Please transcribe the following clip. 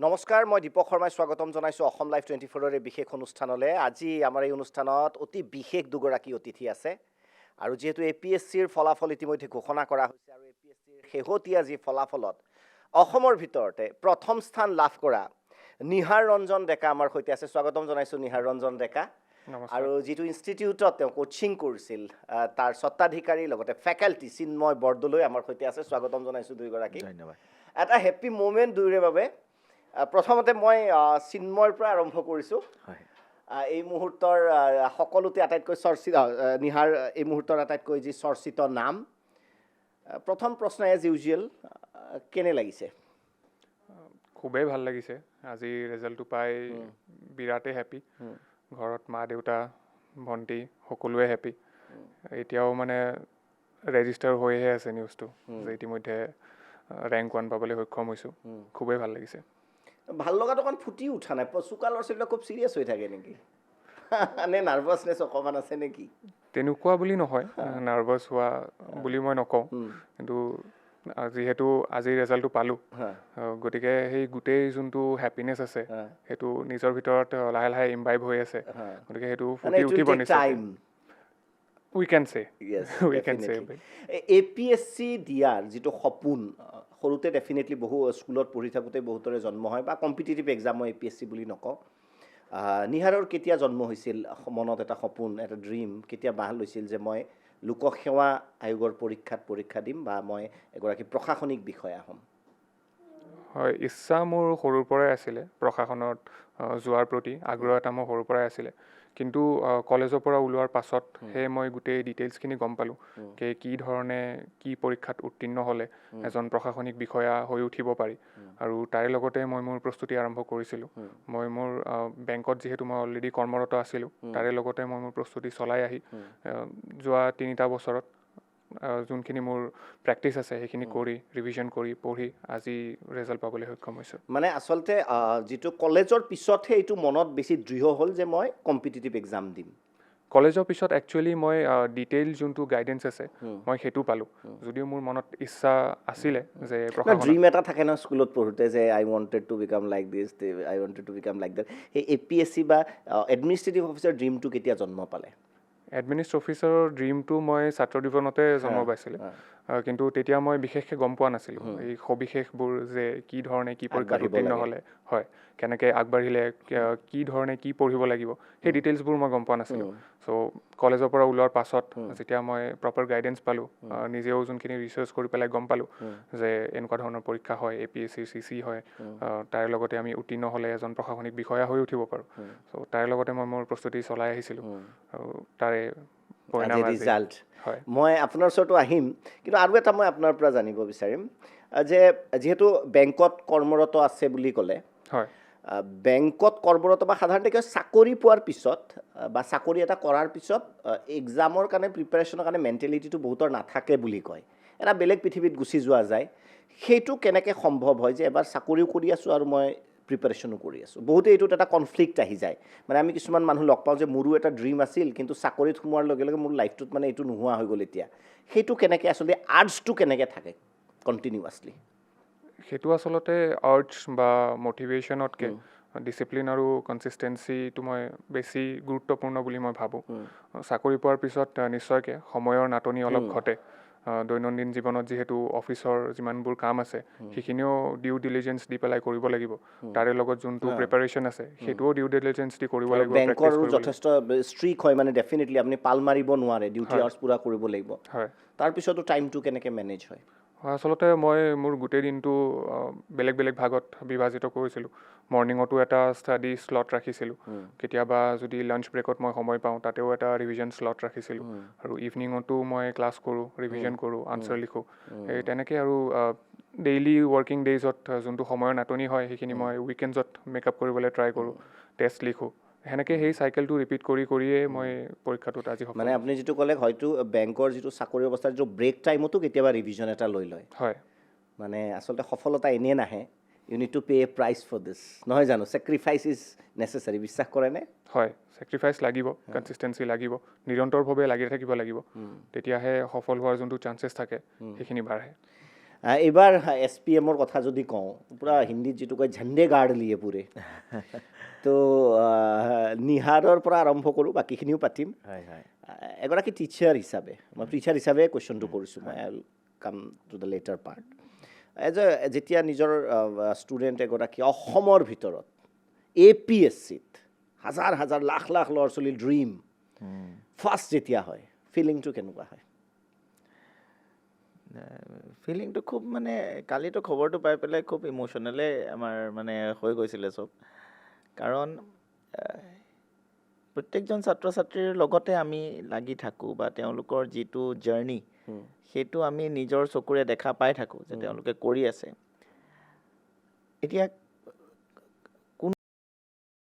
নমস্কাৰ, মই দীপক শৰ্মাই স্বাগতম জনাইছোঁ অসম লাইভ 24ৰ এই বিশেষ অনুষ্ঠানলৈ। আজি আমাৰ এই অনুষ্ঠানত অতি বিশেষ দুগৰাকী অতিথি আছে আৰু যিহেতু APSCৰ ফলাফল ইতিমধ্যে ঘোষণা কৰা হৈছে আৰু APSCৰ শেহতীয়া যি ফলাফলত অসমৰ ভিতৰতে প্ৰথম স্থান লাভ কৰা নিহাৰ ৰঞ্জন ডেকা আমাৰ সৈতে আছে। স্বাগতম জনাইছোঁ নিহাৰ ৰঞ্জন ডেকা। আৰু যিটো ইনষ্টিটিউটত তেওঁ কোচিং কৰিছিল তাৰ স্বত্বাধিকাৰী লগতে ফেকাল্টি চিন্ময় বৰদলৈ আমাৰ সৈতে আছে। স্বাগতম জনাইছোঁ দুয়োগৰাকী। ধন্যবাদ। এটা হেপ্পী মুমেণ্ট দুয়োৰে বাবে। প্ৰথমতে মই চিন্ময়ৰ পৰা আৰম্ভ কৰিছোঁ। এই মুহূৰ্তৰ সকলোতে আটাইতকৈ চৰ্চিত নিহাৰ এই মুহূৰ্তৰ আটাইতকৈ যি চৰ্চিত নাম। প্ৰথম প্ৰশ্ন এজ ইউজুৱেল, কেনে লাগিছে? খুবেই ভাল লাগিছে। আজি ৰিজাল্টটো পাই বিৰাটেই হেপ্পী। ঘৰত মা দেউতা ভণ্টি সকলোৱে হেপ্পী। এতিয়াও মানে ৰেজিষ্টাৰ হৈহে আছে নিউজটো যে ইতিমধ্যে ৰেংক 1 পাবলৈ সক্ষম হৈছোঁ। খুবেই ভাল লাগিছে। ভাল লগাটো অকণ ফুটি উঠা নাই? চোকা ল'ৰা ছোৱালীবিলাক খুব চিৰিয়াছ হৈ থাকে নেকি? নে নাৰ্ভাছনেছ অকণমান আছে নেকি? তেনেকুৱা বুলি নহয়, নাৰ্ভাছ হোৱা বুলি মই নকওঁ, কিন্তু যিহেতু আজিৰ ৰিজাল্টটো পালোঁ, গতিকে সেই গোটেই যোনটো হেপিনেছ আছে সেইটো নিজৰ ভিতৰত লাহে লাহে ইমবাইব হৈ আছে। গতিকে সেইটো ফুটি উঠিব নিশ্চয়। উই কেন চে APSC দিয়াৰ যিটো সপোন সৰুতে ডেফিনেটলি বহু স্কুলত পঢ়ি থাকোঁতে বহুতৰে জন্ম হয় বা কম্পিটিটিভ এক্সাম মই APSC বুলি নকওঁ। নিহাৰৰ কেতিয়া জন্ম হৈছিল মনত এটা সপোন, এটা ড্ৰিম কেতিয়া বাহ লৈছিল যে মই লোকসেৱা আয়োগৰ পৰীক্ষা দিম বা মই এগৰাকী প্ৰশাসনিক বিষয়া হ'ম? হয়, ইচ্ছা মোৰ সৰুৰ পৰাই আছিলে প্ৰশাসনত যোৱাৰ প্ৰতি আগ্ৰহ এটা মোৰ সৰুৰ পৰাই আছিলে। কিন্তু কলেজৰ পৰা ওলোৱাৰ পাছতহে মই গোটেই ডিটেইলছখিনি গম পালোঁ কি ধৰণে কি পৰীক্ষাত উত্তীৰ্ণ হ'লে এজন প্ৰশাসনিক বিষয়া হৈ উঠিব পাৰি। আৰু তাৰে লগতে মই মোৰ প্ৰস্তুতি আৰম্ভ কৰিছিলোঁ। মই মোৰ বেংকত যিহেতু মই অলৰেডি কৰ্মৰত আছিলোঁ, তাৰে লগতে মই মোৰ প্ৰস্তুতি চলাই আহি যোৱা 3টা বছৰত যোনখিনি মোৰ প্ৰেক্টিছ আছে সেইখিনি কৰি ৰিভিজন কৰি পঢ়ি আজি ৰিজাল্ট পাবলৈ সক্ষম হৈছোঁ। মানে আচলতে যিটো কলেজৰ পিছতহে এইটো মনত বেছি দৃঢ় হ'ল যে মই কম্পিটিটিভ এক্সাম দিম? কলেজৰ পিছত একচুৱেলি মই ডিটেইল যোনটো গাইডেঞ্চ আছে মই সেইটো পালোঁ। যদিও মোৰ মনত ইচ্ছা আছিলে যে ড্ৰিম এটা থাকে ন স্কুলত পঢ়োঁতে যে I wanted to become like this, I wanted to become like that. সেই APSC বা এডমিনিষ্ট্ৰেটিভ অফিচাৰ ড্ৰিমটো কেতিয়া জন্ম পালে? এডমিনিষ্ট্ৰেটিভ অফিচাৰৰ ড্ৰিমটো মই ছাত্ৰ জীৱনতে জন্ম পাইছিলোঁ। কিন্তু তেতিয়া মই বিশেষকৈ গম পোৱা নাছিলোঁ এই সবিশেষবোৰ যে কি ধৰণে কি পৰীক্ষাত উত্তীৰ্ণ হ'লে হয়, কেনেকৈ আগবাঢ়িলে কি ধৰণে কি পঢ়িব লাগিব সেই ডিটেইলছবোৰ মই গম পোৱা নাছিলোঁ। চ' কলেজৰ পৰা ওলোৱাৰ পাছত যেতিয়া মই প্ৰপাৰ গাইডেঞ্চ পালোঁ, নিজেও যোনখিনি ৰিচাৰ্চ কৰি পেলাই গম পালোঁ যে এনেকুৱা ধৰণৰ পৰীক্ষা হয়, APSC CC হয়, তাৰ লগতে আমি উত্তীৰ্ণ হ'লে এজন প্ৰশাসনিক বিষয়া হৈ উঠিব পাৰোঁ। চ' তাৰ লগতে মই মোৰ প্ৰস্তুতি চলাই আহিছিলোঁ আৰু তাৰে ৰিজাল্ট। মই আপোনাৰ ওচৰতো আহিম, কিন্তু আৰু এটা মই আপোনাৰ পৰা জানিব বিচাৰিম যে যিহেতু বেংকত কৰ্মৰত আছে বুলি ক'লে, হয়, বেংকত কৰ্মৰত বা সাধাৰণতে কিয় চাকৰি পোৱাৰ পিছত বা চাকৰি এটা কৰাৰ পিছত এক্সামৰ কাৰণে প্ৰিপেৰেশ্যনৰ কাৰণে মেণ্টেলিটিটো বহুতৰ নাথাকে বুলি কয়। এটা বেলেগ পৃথিৱীত গুচি যোৱা যায়। সেইটো কেনেকৈ সম্ভৱ হয় যে এবাৰ চাকৰিও কৰি আছোঁ আৰু মই প্ৰিপেৰেশ্যনো কৰি আছোঁ? বহুতে এইটোত এটা কনফ্লিক্ট আহি যায়। মানে আমি কিছুমান মানুহ লগ পাওঁ যে মোৰো এটা ড্ৰিম আছিল, কিন্তু চাকৰিত সোমোৱাৰ লগে লগে মোৰ লাইফটোত মানে এইটো নোহোৱা হৈ গ'ল এতিয়া। সেইটো কেনেকৈ আচলতে আৰ্জটো কেনেকৈ থাকে কণ্টিনিউৱাছলি? সেইটো আচলতে আৰ্টছ বা মটিভেশ্যনতকৈ ডিচিপ্লিন আৰু কনচিষ্টেঞ্চিটো মই বেছি গুৰুত্বপূৰ্ণ বুলি মই ভাবোঁ। চাকৰি পোৱাৰ পিছত নিশ্চয়কৈ সময়ৰ নাটনি অলপ ঘটে। দৈনন্দিন জীৱনত যিহেতু অফিচৰ যিমানবোৰ কাম আছে সেইখিনিও ডিউ ডিলিজেঞ্চ দি পেলাই কৰিব লাগিব। তাৰে লগত যোনটো প্ৰিপাৰেশ্যন আছে সেইটোও ডিউ ডিলিজেঞ্চ দি কৰিব লাগিব। বেংকৰো যথেষ্ট ষ্ট্ৰিক হয়, মানে ডেফিনেটলি আপুনি পাল মাৰিব নোৱাৰে, ডিউটি আৱাৰ্ছ পূৰা কৰিব লাগিব। হয়, তাৰপিছতো টাইমটো কেনেকৈ মেনেজ হয়? আচলতে মই মোৰ গোটেই দিনটো বেলেগ বেলেগ ভাগত বিভাজিত কৰিছিলোঁ। মৰ্ণিঙতো এটা ষ্টাডি শ্লট ৰাখিছিলোঁ, কেতিয়াবা যদি লাঞ্চ ব্ৰেকত মই সময় পাওঁ তাতেও এটা ৰিভিজন শ্লট ৰাখিছিলোঁ, আৰু ইভিনিঙতো মই ক্লাছ কৰোঁ, ৰিভিজন কৰোঁ, আনচাৰ লিখোঁ। সেই তেনেকৈ আৰু ডেইলি ৱৰ্কিং ডেইজত যোনটো সময়ৰ নাটনি হয় সেইখিনি মই উইকেণ্ডছত মেকআপ কৰিবলৈ ট্ৰাই কৰোঁ, টেষ্ট লিখোঁ। সেনেকৈ সেই চাইকেলটো ৰিপিট কৰিয়ে মই পৰীক্ষাটোত আজি মানে আপুনি যিটো ক'লে হয়তো বেংকৰ যিটো চাকৰি অৱস্থাৰ যিটো ব্ৰেক টাইমতো কেতিয়াবা ৰিভিজন এটা লৈ লয়। হয়, মানে আচলতে সফলতা এনেই নাহে, you need to pay a price for this, নহয় জানো? Sacrifice is necessary. বিশ্বাস কৰেনে? হয়, ছেক্ৰিফাইচ লাগিব, কনচিষ্টেঞ্চি লাগিব, নিৰন্তৰভাৱে লাগি থাকিব লাগিব, তেতিয়াহে সফল হোৱাৰ যোনটো চান্সেছ থাকে সেইখিনি বাঢ়ে। এইবাৰ SPMৰ কথা যদি কওঁ পূৰা হিন্দীত যিটো কয় ঝণ্ডে গাৰ্ড লিয়ে পুৰে তো নিহাৰৰ পৰা আৰম্ভ কৰোঁ বাকীখিনিও পাতিম হয় হয় এগৰাকী টিচাৰ হিচাপে মই টিচাৰ হিচাপে কুৱেশ্যনটো কৰিছোঁ মই I will come to the latter part যেতিয়া নিজৰ ষ্টুডেণ্ট এগৰাকী অসমৰ ভিতৰত APSCত হাজাৰ হাজাৰ লাখ লাখ ল'ৰা ছোৱালীৰ ড্ৰিম ফাৰ্ষ্ট যেতিয়া হয় ফিলিংটো কেনেকুৱা হয় ফিলিংটো খুব মানে কালিতো খবৰটো পাই পেলাই খুব ইম'শ্যনেলে আমাৰ মানে হৈ গৈছিলে চব কাৰণ প্ৰত্যেকজন ছাত্ৰ ছাত্ৰীৰ লগতে আমি লাগি থাকোঁ বা তেওঁলোকৰ যিটো জাৰ্ণি সেইটো আমি নিজৰ চকুৰে দেখা পাই থাকোঁ যে তেওঁলোকে কৰি আছে এতিয়া